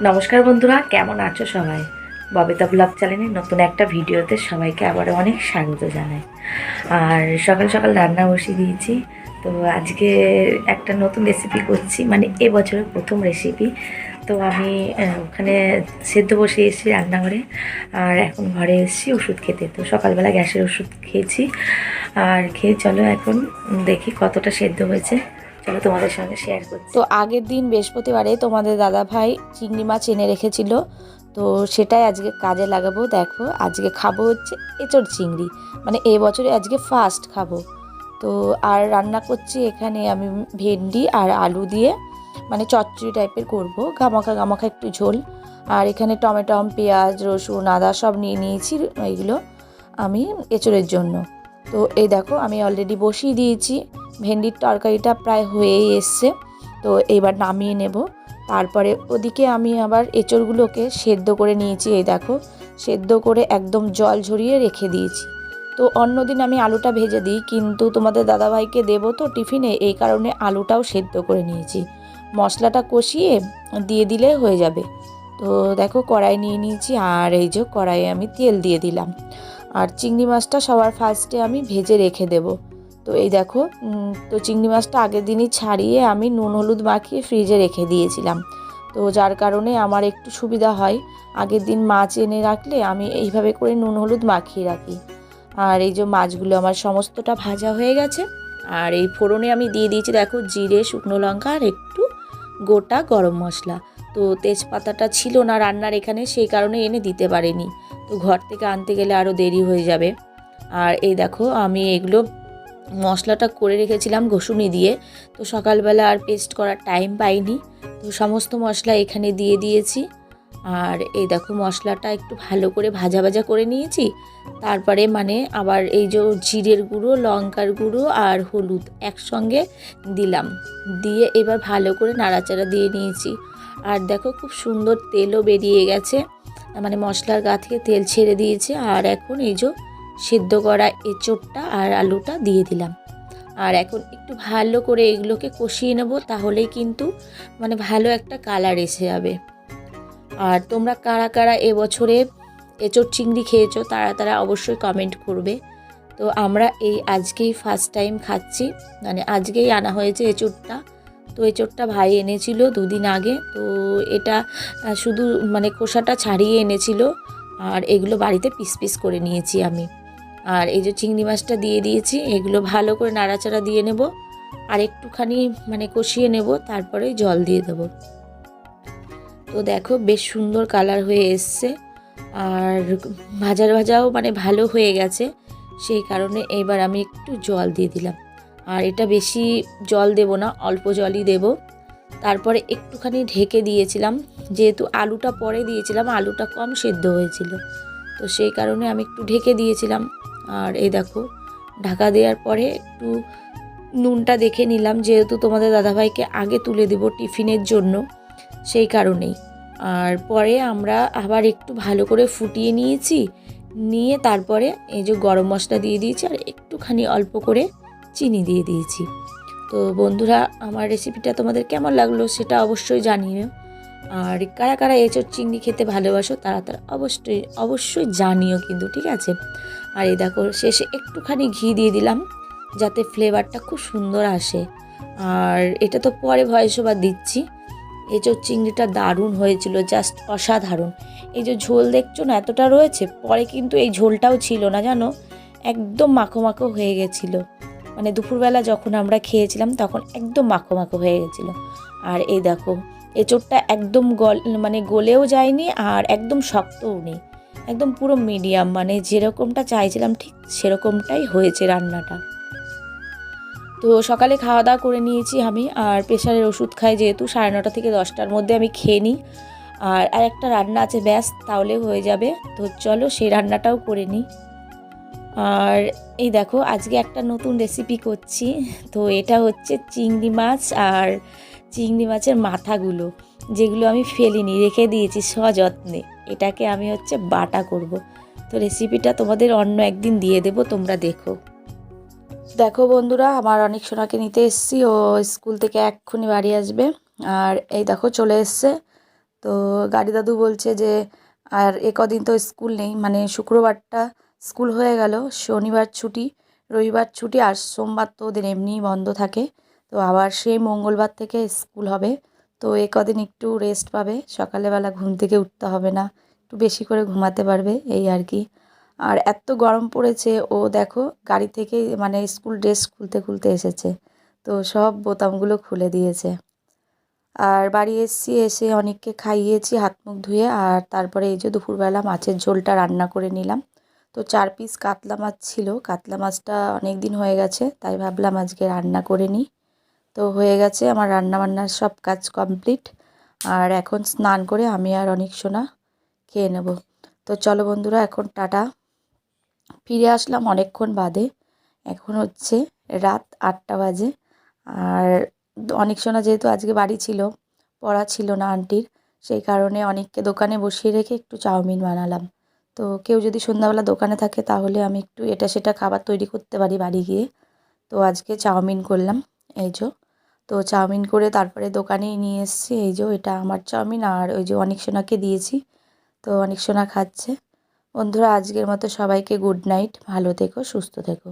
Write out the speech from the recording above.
নমস্কার বন্ধুরা, কেমন আছো সবাই? ববিতা ব্লগ চ্যানেলের নতুন একটা ভিডিওতে সবাইকে আবার অনেক স্বাগত জানাই। আর সকাল সকাল রান্না বসিয়ে দিয়েছি। তো আজকে একটা নতুন রেসিপি করছি, মানে এবছরের প্রথম রেসিপি। তো আমি ওখানে সেদ্ধ বসিয়ে এসেছি রান্নাঘরে, আর এখন ঘরে এসেছি ওষুধ খেতে। তো সকালবেলা গ্যাসের ওষুধ খেয়েছি, আর খেয়ে চলো এখন দেখি কতটা সেদ্ধ হয়েছে। চলো তোমাদের সঙ্গে শেয়ার করছি। তো আগের দিন বৃহস্পতিবারে তোমাদের দাদা ভাই চিংড়ি মাছ এনে রেখেছিল, তো সেটাই আজকে কাজে লাগাবো। দেখো আজকে খাবো হচ্ছে এঁচড় চিংড়ি, মানে এবছরে আজকে ফার্স্ট খাবো। তো আর রান্না করছি এখানে আমি ভেন্ডি আর আলু দিয়ে, মানে চচ্চড়ি টাইপের করব, গামাখা গামাখা একটু ঝোল। আর এখানে টমেটম, পেঁয়াজ, রসুন, আদা সব নিয়ে নিয়েছি এইগুলো আমি এঁচড়ের জন্য। তো এই দেখো আমি অলরেডি বসিয়ে দিয়েছি, ভেন্ডির তরকারিটা প্রায় হয়েই এসছে। তো এবার নামিয়ে নেব। তারপরে ওদিকে আমি আবার এঁচড়গুলোকে সেদ্ধ করে নিয়েছি। এই দেখো সেদ্ধ করে একদম জল ঝরিয়ে রেখে দিয়েছি। তো অন্যদিন আমি আলুটা ভেজে দিই, কিন্তু তোমাদের দাদাভাইকে দেবো তো টিফিনে, এই কারণে আলুটাও সেদ্ধ করে নিয়েছি। মশলাটা কষিয়ে দিয়ে দিলে হয়ে যাবে। তো দেখো কড়াই নিয়ে নিয়েছি, আর এই যে কড়াইয়ে আমি তেল দিয়ে দিলাম। আর চিংড়ি মাছটা সবার ফার্স্টে আমি ভেজে রেখে দেব। তো এই দেখো তো চিংড়ি মাছটা আগের দিনই ছাড়িয়ে আমি নুন হলুদ মাখিয়ে ফ্রিজে রেখে দিয়েছিলাম। তো যার কারণে আমার একটু সুবিধা হয়, আগের দিন মাছ এনে রাখলে আমি এইভাবে করে নুন হলুদ মাখিয়ে রাখি। আর এই যে মাছগুলো আমার সমস্তটা ভাজা হয়ে গেছে। আর এই ফোড়নে আমি দিয়ে দিয়েছি দেখো জিরে, শুকনো লঙ্কা আর একটু গোটা গরম মশলা। তো তেজপাতাটা ছিল না রান্নার এখানে, সেই কারণে এনে দিতে পারিনি। তো ঘর থেকে আনতে গেলে আরও দেরি হয়ে যাবে। আর এই দেখো আমি এগুলো মশলাটা করে রেখেছিলাম ঘষুনি দিয়ে। তো সকালবেলা আর পেস্ট করার টাইম পাইনি, তো সমস্ত মশলা এখানে দিয়ে দিয়েছি। আর এই দেখো মশলাটা একটু ভালো করে ভাজা ভাজা করে নিয়েছি। তারপরে মানে আবার এই যে জিরের গুঁড়ো, লঙ্কার গুঁড়ো আর হলুদ একসঙ্গে দিলাম, দিয়ে এবার ভালো করে নাড়াচাড়া দিয়ে নিয়েছি। আর দেখো খুব সুন্দর তেলও বেরিয়ে গেছে, মানে মশলার গা থেকে তেল ছেড়ে দিয়েছে। আর এখন এই যে সেদ্ধ করা এঁচোড়টা আর আলুটা দিয়ে দিলাম। আর এখন একটু ভালো করে এগুলোকে কষিয়ে নেব, তাহলেই কিন্তু মানে ভালো একটা কালার এসে যাবে। আর তোমরা কারা কারা এবছরে এঁচোড় চিংড়ি খেয়েছো তারা তারা অবশ্যই কমেন্ট করবে। তো আমরা এই আজকেই ফার্স্ট টাইম খাচ্ছি, মানে আজকেই আনা হয়েছে এঁচোড়টা। তো এঁচোড়টা ভাই এনেছিল দুদিন আগে। তো এটা শুধু মানে খোসাটা ছাড়িয়ে এনেছিল, আর এগুলো বাড়িতে পিস পিস করে নিয়েছি আমি। আর এই যে চিংড়ি মাছটা দিয়ে দিয়েছি, এগুলো ভালো করে নাড়াচাড়া দিয়ে নেব, আর একটুখানি মানে কষিয়ে নেব, তারপরে জল দিয়ে দেবো। তো দেখো বেশ সুন্দর কালার হয়ে এসছে, আর ভাজার ভাজাও মানে ভালো হয়ে গেছে, সেই কারণে এবার আমি একটু জল দিয়ে দিলাম। আর এটা বেশি জল দেব না, অল্প জলই দেব। তারপরে একটুখানি ঢেকে দিয়েছিলাম, যেহেতু আলুটা পরে দিয়েছিলাম, আলুটা কম সেদ্ধ হয়েছিল, তো সেই কারণে আমি একটু ঢেকে দিয়েছিলাম। আর এই দেখো ঢাকা দেওয়ার পরে একটু নুনটা দেখে নিলাম, যেহেতু তোমাদের দাদাভাইকে আগে তুলে দেব টিফিনের জন্য, সেই কারণেই। আর পরে আমরা আবার একটু ভালো করে ফুটিয়ে নিয়েছি, নিয়ে তারপরে এই যে গরম মশলা দিয়ে দিয়েছি, আর একটুখানি অল্প করে চিনি দিয়ে দিয়েছি। তো বন্ধুরা আমার রেসিপিটা তোমাদের কেমন লাগলো সেটা অবশ্যই জানিও। আর কারা কারা এঁচোড় চিংড়ি খেতে ভালোবাসো তারা তারা অবশ্যই অবশ্যই জানিও কিন্তু, ঠিক আছে। আর এই দেখো শেষে একটুখানি ঘি দিয়ে দিলাম, যাতে ফ্লেভারটা খুব সুন্দর আসে। আর এটা তো পরে ভয়েস ওভার দিচ্ছি। এঁচোড় চিংড়িটা দারুণ হয়েছিল, জাস্ট অসাধারণ। এই যে ঝোল দেখছো না এতটা রয়েছে, পরে কিন্তু এই ঝোলটাও ছিল না জানো, একদম মাখো মাখো হয়ে গেছিলো। মানে দুপুরবেলা যখন আমরা খেয়েছিলাম তখন একদম মাখো মাখো হয়ে গেছিলো। আর এই দেখো এঁচোড়টা একদম মানে গলেও যায়নি, আর একদম শক্তও নেই, একদম পুরো মিডিয়াম, মানে যেরকমটা চাইছিলাম ঠিক সেরকমটাই হয়েছে রান্নাটা। তো সকালে খাওয়া দাওয়া করে নিয়েছি আমি, আর প্রেশারের ওষুধ খাই যেহেতু, 9:30 থেকে 10টার মধ্যে আমি খেয়ে নিই। আর একটা রান্না আছে ব্যাস, তাহলে হয়ে যাবে। তো চলো সেই রান্নাটাও করে নিই। আর এই দেখো আজকে একটা নতুন রেসিপি করছি। তো এটা হচ্ছে চিংড়ি মাছ আর চিংড়ি মাছের মাথাগুলো, যেগুলো আমি ফেলিনি, রেখে দিয়েছি সযত্নে। এটাকে আমি হচ্ছে বাটা করব। তো রেসিপিটা তোমাদের অন্য একদিন দিয়ে দেবো, তোমরা দেখো। দেখো বন্ধুরা আমার অনেক সোনাকে নিতে এসেছি, ও স্কুল থেকে এক্ষুনি বাড়ি আসবে। আর এই দেখো চলে এসছে। তো গাড়ি দাদু বলছে যে আর কদিন তো স্কুল নেই, মানে শুক্রবারটা স্কুল হয়ে গেল, শনিবার ছুটি, রবিবার ছুটি, আর সোমবার তো ওদের এমনিই বন্ধ থাকে। তো আবার সেই মঙ্গলবার থেকে স্কুল হবে। তো কদিন একটু রেস্ট পাবে, সকালবেলা ঘুম থেকে উঠতে হবে না, একটু বেশি করে ঘুমাতে পারবে, এই আর কি। আর এত গরম পড়েছে, ও দেখো গাড়ি থেকে মানে স্কুল ড্রেস খুলতে খুলতে এসেছে, তো সব বোতামগুলো খুলে দিয়েছে। আর বাড়ি এসেছি, এসে অনেককে খাইয়েছি হাত মুখ ধুয়ে, আর তারপরে এই যে দুপুরবেলা মাছের ঝোলটা রান্না করে নিলাম। তো 4 পিস কাতলা মাছ ছিল, কাতলা মাছটা অনেক দিন হয়ে গেছে, তাই ভাবলাম আজকে রান্না করে নিই। তো হয়ে গেছে আমার রান্না বান্নার সব কাজ কমপ্লিট। আর এখন স্নান করে আমি আর অনেক সোনা খেয়ে নেব। তো চলো বন্ধুরা, এখন টাটা। ফিরে আসলাম অনেকক্ষণ বাদে, এখন হচ্ছে রাত 8টা বাজে। আর অনেক সোনা যেহেতু আজকে বাড়ি ছিল, পড়া ছিল না আন্টির, সেই কারণে অনেককে দোকানে বসিয়ে রেখে একটু চাউমিন বানালাম। তো কেউ যদি সন্ধ্যাবেলা দোকানে থাকে তাহলে আমি একটু এটা সেটা খাবার তৈরি করতে পারি বাড়ি গিয়ে। তো আজকে চাউমিন করলাম, এই যো। তো চাউমিন করে তারপরে দোকানেই নিয়ে এসেছি, এই যো এটা আমার চাউমিন, আর ওই যে অনেক সোনাকে দিয়েছি। তো অনেক সোনা খাচ্ছে। বন্ধুরা, আজকের মতো সবাইকে গুড নাইট, ভালো থেকো, সুস্থ থেকো।